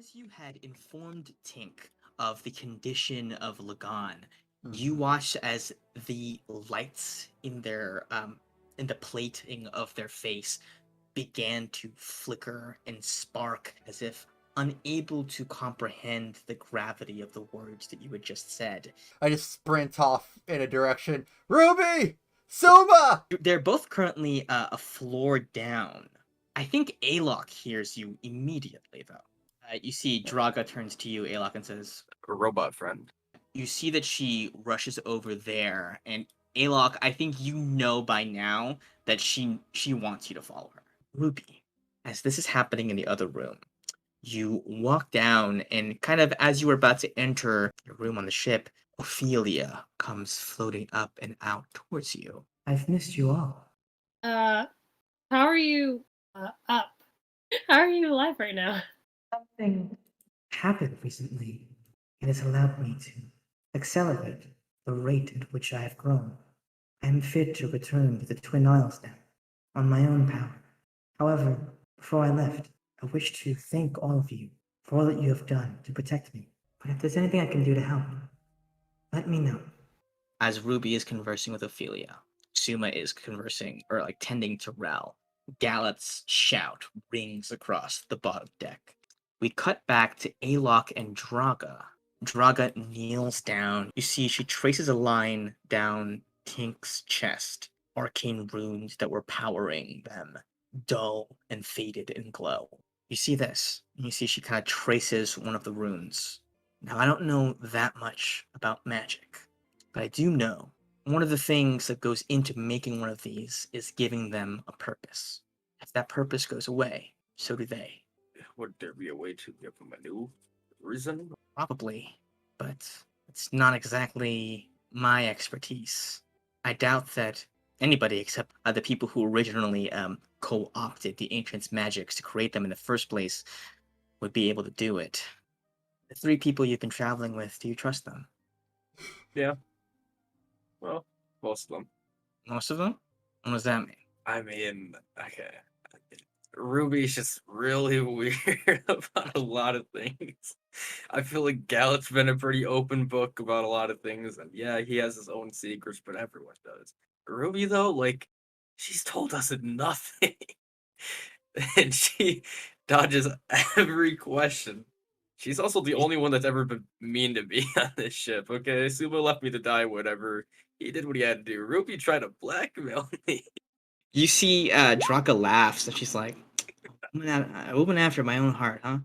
As you had informed Tink of the condition of Lagan, you Mhm. watched as the lights in the plating of their face began to flicker and spark as if unable to comprehend the gravity of the words that you had just said. I just sprint off in a direction. Ruby! Suma! They're both currently a floor down. I think Alok hears you immediately, though. You see Draga turns to you, Alok, and says, A robot friend. you see that she rushes over there, and Alok, I think you know by now that she wants you to follow her. Ruby, as this is happening in the other room, you walk down, and kind of as you were about to enter your room on the ship, Ophelia comes floating up and out towards you. I've missed you all. How are you up? How are you alive right now? Something happened recently. It has allowed me to accelerate the rate at which I have grown. I am fit to return to the Twin Isles now, on my own power. However, before I left, I wish to thank all of you for all that you have done to protect me. But if there's anything I can do to help, let me know. As Ruby is conversing with Ophelia, Suma is conversing, or like tending to Rel. Gallet's shout rings across the bottom deck. We cut back to Alok and Draga. Draga kneels down. You see, she traces a line down Tink's chest, arcane runes that were powering them, dull and faded in glow. You see this, and you see she kind of traces one of the runes. Now, I don't know that much about magic, but I do know one of the things that goes into making one of these is giving them a purpose. If that purpose goes away, so do they. Would there be a way to give them a new reason? Probably, but it's not exactly my expertise. I doubt that anybody except the people who originally co-opted the Ancients' magics to create them in the first place would be able to do it. The three people you've been traveling with, do you trust them? Yeah. Well, most of them. Most of them? What does that mean? I mean, okay. Ruby's just really weird about a lot of things. I feel like Gallet's been a pretty open book about a lot of things, and yeah, he has his own secrets, but everyone does. Ruby, though, like, she's told us nothing. And she dodges every question. She's also the only one that's ever been mean to me on this ship, okay? Sumo left me to die, whatever. He did what he had to do. Ruby tried to blackmail me. You see Draka laughs, and she's like, I went after my own heart, huh?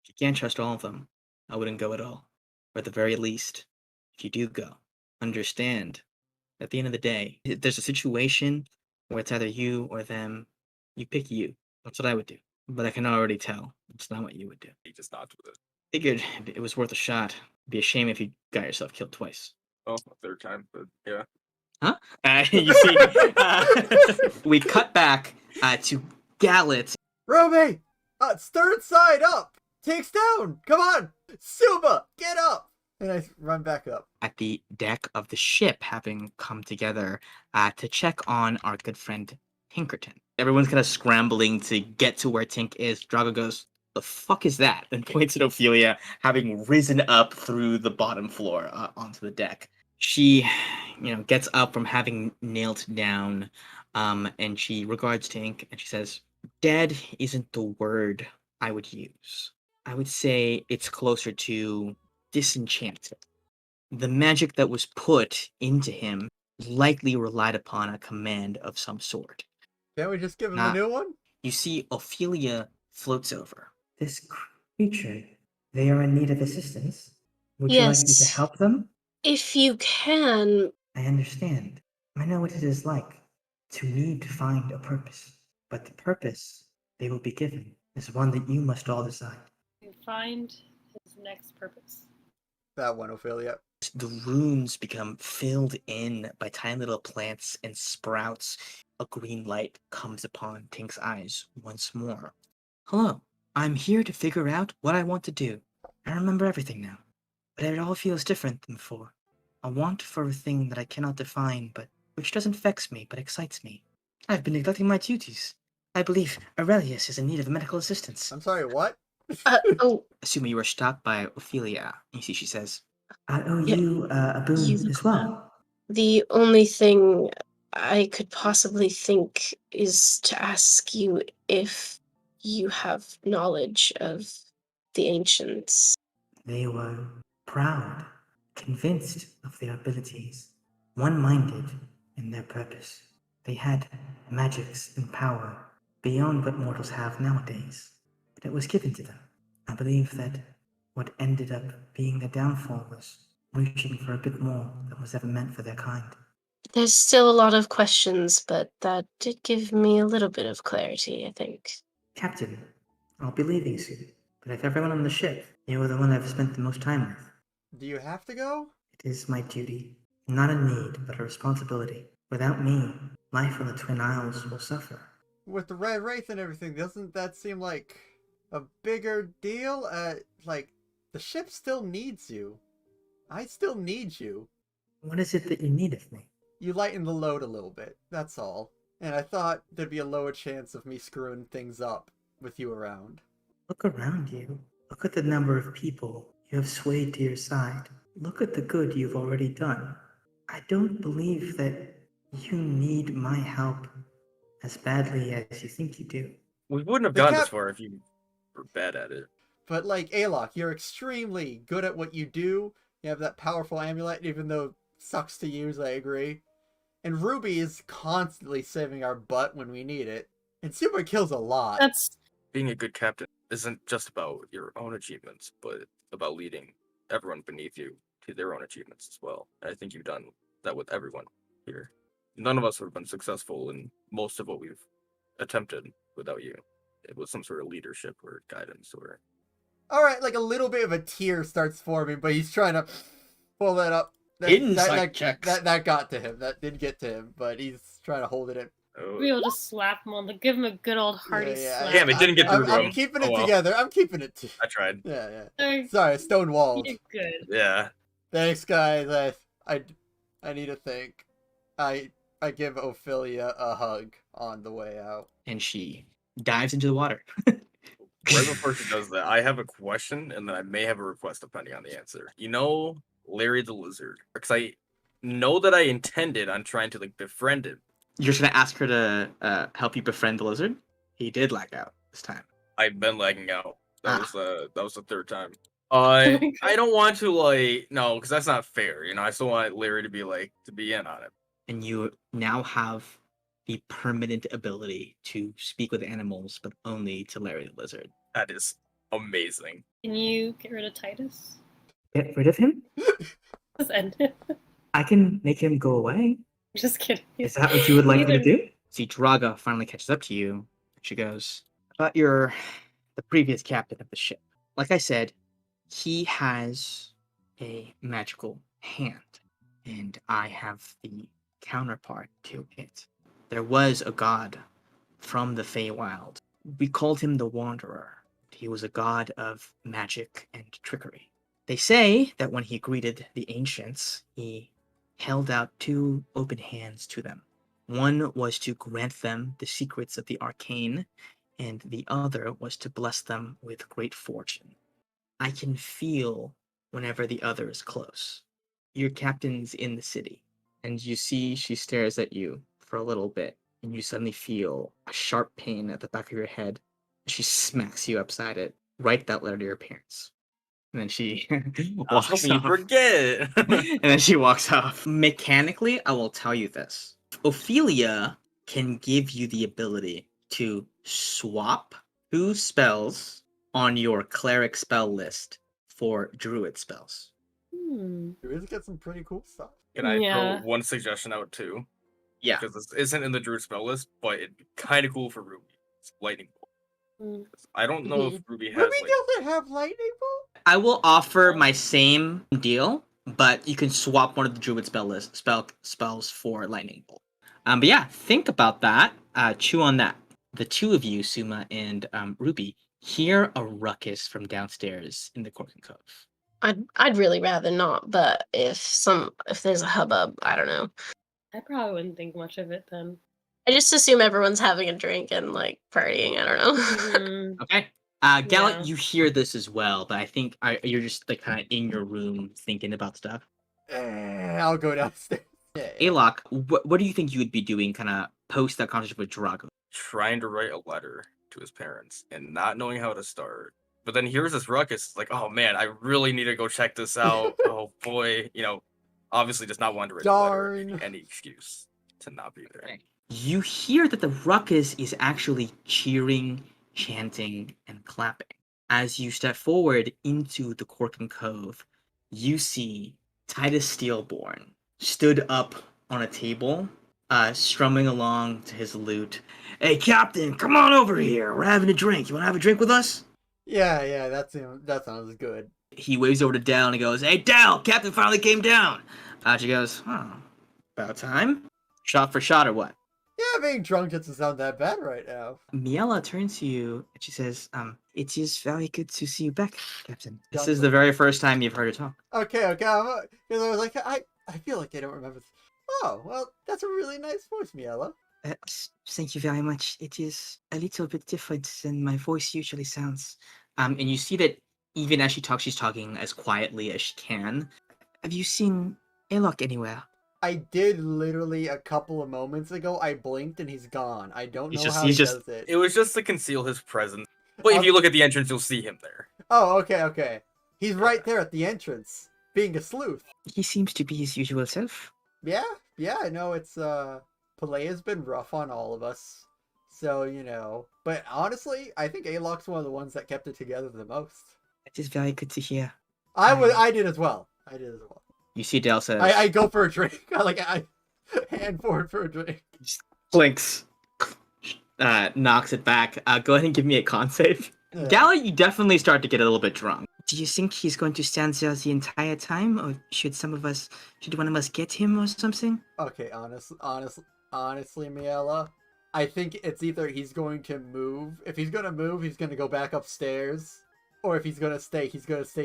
If you can't trust all of them, I wouldn't go at all. Or at the very least, if you do go, understand, at the end of the day, if there's a situation where it's either you or them, you pick you. That's what I would do. But I can already tell it's not what you would do. He just nods with it. Figured it was worth a shot. It'd be a shame if you got yourself killed twice. Oh, a third time, but yeah. Huh? You see, we cut back to Gallet. Ruby! Stern side up! Takes down! Come on! Suma! Get up! And I run back up. At the deck of the ship, having come together to check on our good friend Pinkerton. Everyone's kind of scrambling to get to where Tink is. Drago goes, "The fuck is that?" and points at Ophelia, having risen up through the bottom floor onto the deck. She, gets up from having knelt down, and she regards Tink, and she says, "Dead isn't the word I would use. I would say it's closer to disenchanted. The magic that was put into him likely relied upon a command of some sort." Can't we just give him a new one? You see Ophelia floats over. This creature, they are in need of assistance. Would you like me to Yes. help them? If you can. I understand. I know what it is like to need to find a purpose. But the purpose they will be given is one that you must all decide. Find his next purpose. That one, Ophelia. The runes become filled in by tiny little plants and sprouts. A green light comes upon Tink's eyes once more. Hello, I'm here to figure out what I want to do. I remember everything now, but it all feels different than before. A want for a thing that I cannot define, but which doesn't vex me, but excites me. I've been neglecting my duties. I believe Aurelius is in need of medical assistance. I'm sorry, what? Oh, Asuma, you are stopped by Ophelia. You see, she says, I owe Yeah, you a boon you as well. the only thing I could possibly think is to ask you if you have knowledge of the ancients. They were proud, convinced of their abilities, one-minded in their purpose. They had magics and power beyond what mortals have nowadays, but it was given to them. I believe that what ended up being their downfall was reaching for a bit more than was ever meant for their kind. There's still a lot of questions, but that did give me a little bit of clarity, I think. Captain, I'll be leaving soon, but if everyone on the ship, you are the one I've spent the most time with. Do you have to go? It is my duty, not a need, but a responsibility. Without me, life on the Twin Isles will suffer. With the Red Wraith and everything, doesn't that seem like a bigger deal? Like, the ship still needs you. I still need you. What is it that you need of me? You lighten the load a little bit, that's all. And I thought there'd be a lower chance of me screwing things up with you around. Look around you. Look at the number of people you have swayed to your side. Look at the good you've already done. I don't believe that you need my help as badly as you think you do. We wouldn't have The gotten this cap- far if you were bad at it. But like Alok, you're extremely good at what you do. You have that powerful amulet, even though it sucks to use, I agree. And Ruby is constantly saving our butt when we need it. And Super kills a lot. That's Being a good captain isn't just about your own achievements, but about leading everyone beneath you to their own achievements as well. And I think you've done that with everyone here. None of us would have been successful in most of what we've attempted without you. It was some sort of leadership or guidance or Alright, like a little bit of a tear starts forming, but he's trying to pull that up. Insight checks. That got to him. That did get to him, but he's trying to hold it in. we'll just slap him on the give him a good old hearty slap. Damn, it didn't get through to I'm him. keeping Oh, it well. together. I'm keeping it. I tried. Yeah. Sorry, Sorry, stone you walled. did good. Yeah. Thanks, guys. I need to think. I give Ophelia a hug on the way out. and she dives into the water. Right before she does that, I have a question, and then I may have a request depending on the answer. You know, Larry the Lizard, because I know that I intended on trying to like befriend him. You're just gonna ask her to help you befriend the lizard? He did lag out this time. I've been lagging out. That Ah. was the third time. my God. I don't want to like no, because that's not fair. You know, I still want Larry to be in on it. And you now have the permanent ability to speak with animals, but only to Larry the lizard. That is amazing. Can you get rid of Titus? Get rid of him? Just end it. I can make him go away. Just kidding. Is that what you would like me to do? See, Draga finally catches up to you. She goes, "But you're the previous captain of the ship. Like I said, he has a magical hand, and I have the counterpart to it. There was a god from the Feywild. We called him the Wanderer. He was a god of magic and trickery. They say that when he greeted the ancients, he held out two open hands to them. One was to grant them the secrets of the arcane, and the other was to bless them with great fortune. I can feel whenever the other is close. Your captain's in the city." And you see she stares at you for a little bit, and you suddenly feel a sharp pain at the back of your head. She smacks you upside it. Write that letter to your parents. And then she I was walks hoping you off. forget. And then she walks off. Mechanically, I will tell you this. Ophelia can give you the ability to swap 2 spells on your cleric spell list for druid spells. Druids get some pretty cool stuff. Can I Yeah. throw one suggestion out too? Yeah. Because this isn't in the Druid spell list, but it'd be kind of cool for Ruby. It's Lightning Bolt. Mm. I don't know if Ruby has Ruby like, doesn't have lightning bolt. I will offer my same deal, but you can swap one of the druid spells for lightning bolt. But yeah, think about that. Chew on that. The two of you, Suma and Ruby, hear a ruckus from downstairs in the Cork and Cove. I'd really rather not, but if there's a hubbub, I don't know. I probably wouldn't think much of it then. I just assume everyone's having a drink and like partying. I don't know. Mhm. Okay. Gallet, Yeah. you hear this as well, but I think you're just like kind of in your room thinking about stuff. I'll go downstairs. Yeah. Alok, what do you think you would be doing kind of post that conversation with Drago? Trying to write a letter to his parents and not knowing how to start. But then here's this ruckus, like, oh man, I really need to go check this out. Oh boy, obviously just not wanting to write a letter, Darn. any excuse to not be there. You hear that the ruckus is actually cheering, chanting, and clapping. As you step forward into the Corkin Cove, you see Titus Steelborn stood up on a table, strumming along to his lute. Hey, Captain, come on over here. We're having a drink. You want to have a drink with us? Yeah, that sounds good. He waves over to Dell and he goes, Hey, Dell, Captain finally came down. She goes, Oh, about time? Shot for shot or what? Yeah, being drunk doesn't sound that bad right now. Miela turns to you and she says, It is very good to see you back, Captain. This Done is with the very first time you've heard her talk. Okay, because I was like, I feel like I don't remember this. Oh, well, that's a really nice voice, Miela. Thank you very much. It is a little bit different than my voice usually sounds. And you see that even as she talks, she's talking as quietly as she can. Have you seen Alok anywhere? I did literally a couple of moments ago. I blinked and he's gone. I don't know how he he's just- does it. It was just to conceal his presence. But if you look at the entrance, you'll see him there. Oh, okay. He's right there at the entrance, being a sleuth. He seems to be his usual self. Yeah, I know it's, Pelea's been rough on all of us. So, But honestly, I think Alok's one of the ones that kept it together the most. It is very good to hear. I did as well. You see Dell says, I go for a drink. I hand forward for a drink. Clinks, knocks it back. Go ahead and give me a con save. Yeah. Gala, you definitely start to get a little bit drunk. Do you think he's going to stand there the entire time, or should one of us get him or something? Okay, honestly, Miela, I think it's either he's going to move. If he's going to move, he's going to go back upstairs. Or if he's going to stay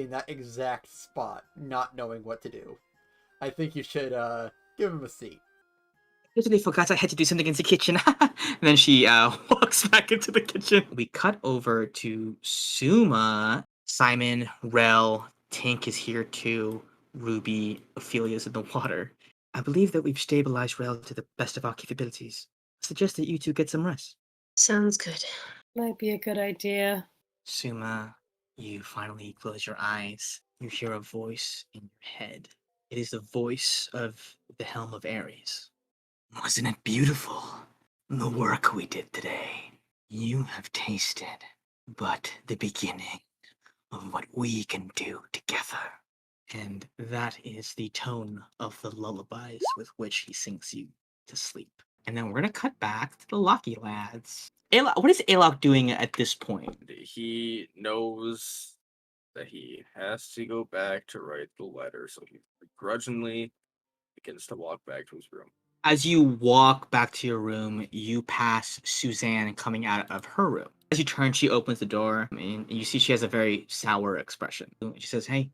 in that exact spot, not knowing what to do. I think you should, give him a seat. I totally forgot I had to do something in the kitchen. And then she walks back into the kitchen. We cut over to Suma. Simon, Rel, Tink is here too. Ruby, Ophelia's in the water. I believe that we've stabilized Rel to the best of our capabilities. I suggest that you two get some rest. Sounds good. Might be a good idea. Suma, you finally close your eyes. You hear a voice in your head. It is the voice of the Helm of Ares. Wasn't it beautiful? The work we did today. You have tasted but the beginning of what we can do together. And that is the tone of the lullabies with which he sings you to sleep. And then we're gonna cut back to the Lucky lads. What is Alok doing at this point? He knows that he has to go back to write the letter, so he begrudgingly begins to walk back to his room. As you walk back to your room, you pass Suzanne coming out of her room. As you turn, she opens the door, and you see she has a very sour expression. She says, Hey,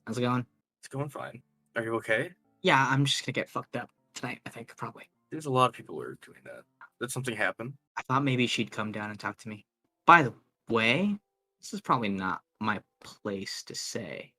how's it going? It's going fine. Are you okay? Yeah, I'm just gonna get fucked up tonight, I think, probably. There's a lot of people who are doing that. Did something happen? I thought maybe she'd come down and talk to me. By the way, this is probably not my place to say.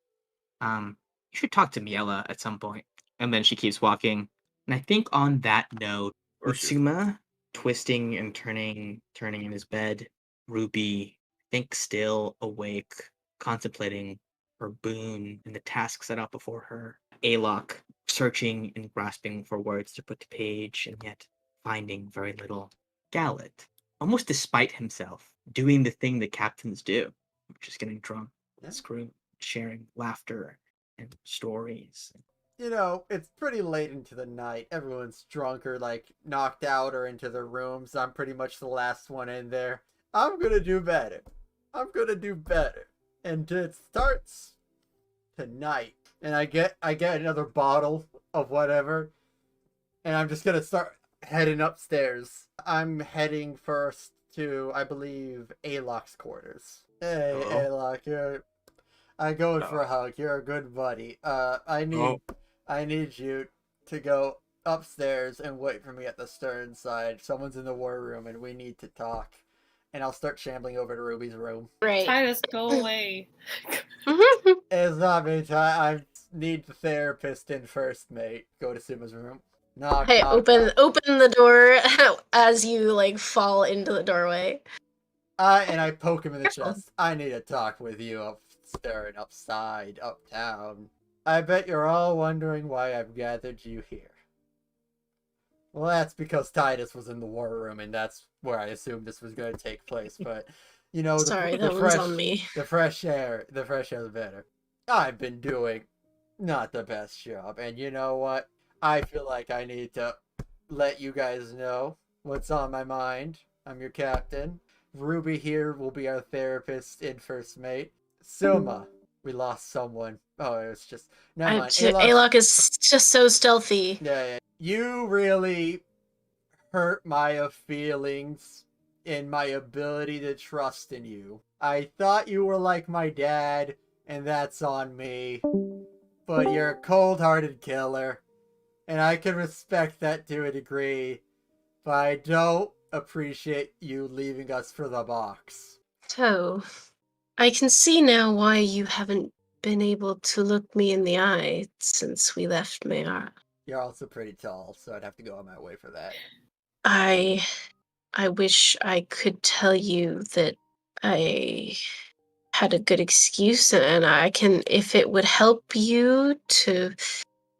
You should talk to Miela at some point. And then she keeps walking. And I think on that note, Or she's- Utsuma twisting and turning in his bed, Ruby, I think still awake, contemplating her boon and the task set out before her. Alok searching and grasping for words to put to page, and yet finding very little. Gallet, almost despite himself, doing the thing that captains do, which is getting drunk, Yeah. screw, sharing laughter and stories. It's pretty late into the night. Everyone's drunk or, knocked out or into their rooms. I'm pretty much the last one in there. I'm gonna do better. And it starts tonight. And I get another bottle of whatever. And I'm just gonna start heading upstairs. I'm heading first to, I believe, Alok's quarters. Hey, Uh-oh. Alok, I'm going for a hug. You're a good buddy. I need you to go upstairs and wait for me at the stern side. Someone's in the war room and we need to talk. and I'll start shambling over to Ruby's room. Right. Titus, go away. It's not me. I need the therapist in first, mate. Go to Suma's room. Knock, Hey, knock, open knock. the door as you like fall into the doorway. And I poke him in the Careful. chest. I need to talk with you upstairs, uptown. I bet you're all wondering why I've gathered you here. Well, that's because Titus was in the war room, and that's where I assumed this was going to take place. But, you know, Sorry, the that one's fresh, on me. the fresh air is better. I've been doing not the best job, and you know what? I feel like I need to let you guys know what's on my mind. I'm your captain. Ruby here will be our therapist in first, mate. Suma, we lost someone. Oh, it was just... Never mind. Alok is just so stealthy. Yeah. You really hurt my feelings in my ability to trust in you. I thought you were like my dad, and that's on me. But you're a cold-hearted killer, and I can respect that to a degree, but I don't appreciate you leaving us for the box. So, I can see now why you haven't been able to look me in the eye since we left Mayara. You're also pretty tall, so I'd have to go on my way for that. I wish I could tell you that I had a good excuse, and I can, if it would help you to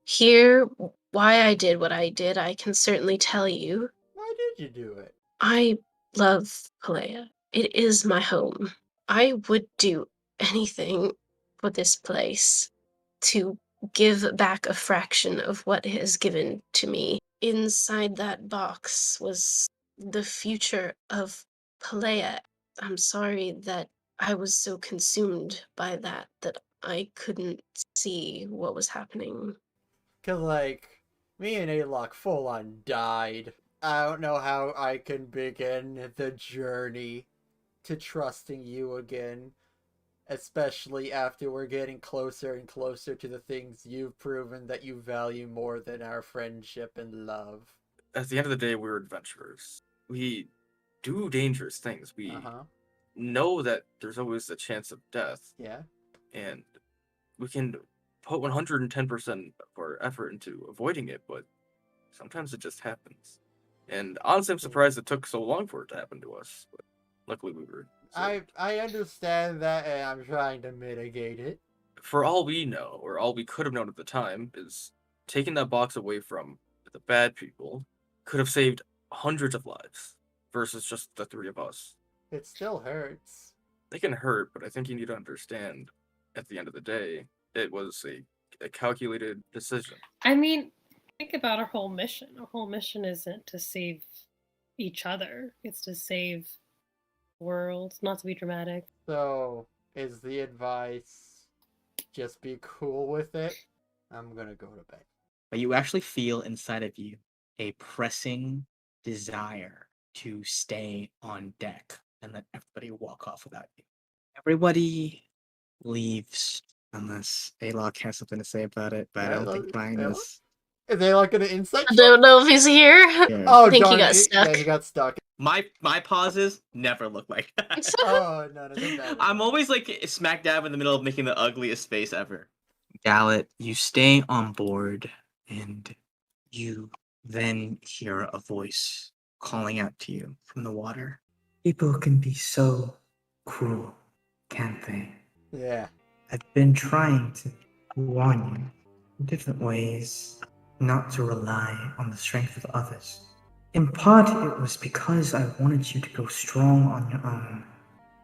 hear why I did what I did, I can certainly tell you. Why did you do it? I love Palea. It is my home. I would do anything for this place to give back a fraction of what it has given to me. Inside that box was the future of Palea. I'm sorry that I was so consumed by that I couldn't see what was happening. Cause like, me and Alok full on died. I don't know how I can begin the journey to trusting you again. Especially after we're getting closer and closer to the things you've proven that you value more than our friendship and love. At the end of the day, we're adventurers. We do dangerous things. We Uh-huh. know that there's always a chance of death, Yeah. and we can put 110% of our effort into avoiding it, but sometimes it just happens. And honestly, I'm surprised it took so long for it to happen to us. But luckily, we were saved. I understand that, and I'm trying to mitigate it. For all we know, or all we could have known at the time, is taking that box away from the bad people could have saved hundreds of lives versus just the three of us. It still hurts. They can hurt, but I think you need to understand, at the end of the day, it was a calculated decision. I mean, think about our whole mission. Our whole mission isn't to save each other. It's to save the world, not to be dramatic. So, is the advice just be cool with it? I'm gonna go to bed. But you actually feel inside of you a pressing desire to stay on deck and let everybody walk off without you. Everybody leaves unless Alok has something to say about it, but I don't think Brian Alok? is. Is Alok gonna insight? I don't know if he's here. Yeah. Oh, I think he darn, got stuck. Yeah, he got stuck. My pauses never look like that. Oh, no, no, no. I'm always like smack dab in the middle of making the ugliest face ever. Gallet, you stay on board and you then hear a voice calling out to you from the water. People can be so cruel, can't they? Yeah. I've been trying to warn you in different ways not to rely on the strength of others. In part, it was because I wanted you to go strong on your own.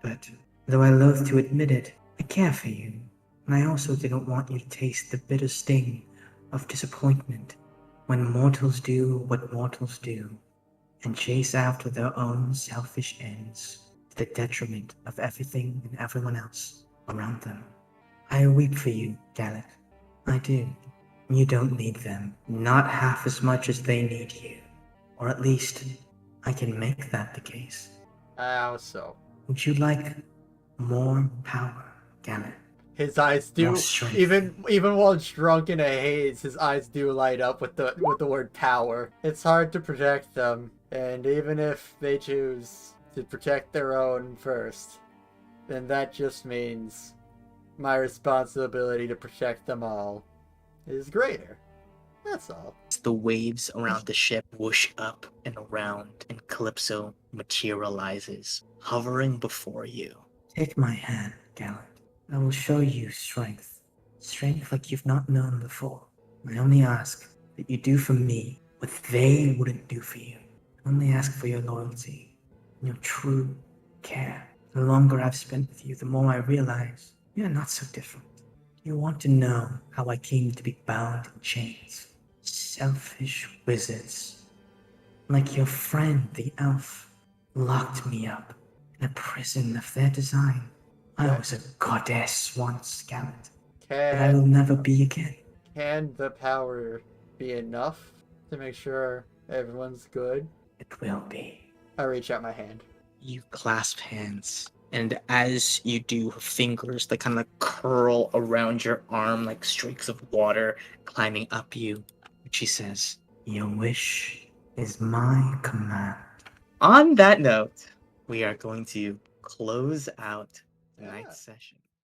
But though I loathe to admit it, I care for you, and I also didn't want you to taste the bitter sting of disappointment when mortals do what mortals do and chase after their own selfish ends to the detriment of everything and everyone else around them. I weep for you, Gallet. I do. You don't need them, not half as much as they need you. Or at least, I can make that the case. How so? Would you like more power, Gallet? His eyes do, More strength. even while drunk in a haze, his eyes do light up with the word power. It's hard to protect them, and even if they choose to protect their own first, then that just means my responsibility to protect them all is greater. That's all. The waves around the ship whoosh up and around, and Calypso materializes, hovering before you. Take my hand, Gallant. I will show you strength. Strength like you've not known before. I only ask that you do for me what they wouldn't do for you. I only ask for your loyalty and your true care. The longer I've spent with you, the more I realize you're not so different. You want to know how I came to be bound in chains. Selfish wizards, like your friend the elf, locked me up in a prison of their design. I was a goddess once, Gallant, but I will never be again. Can the power be enough to make sure everyone's good? It will be. I reach out my hand. You clasp hands, and as you do, her fingers that kind of curl around your arm like streaks of water climbing up you. She says, Your wish is my command. on that note, we are going to close out tonight's session.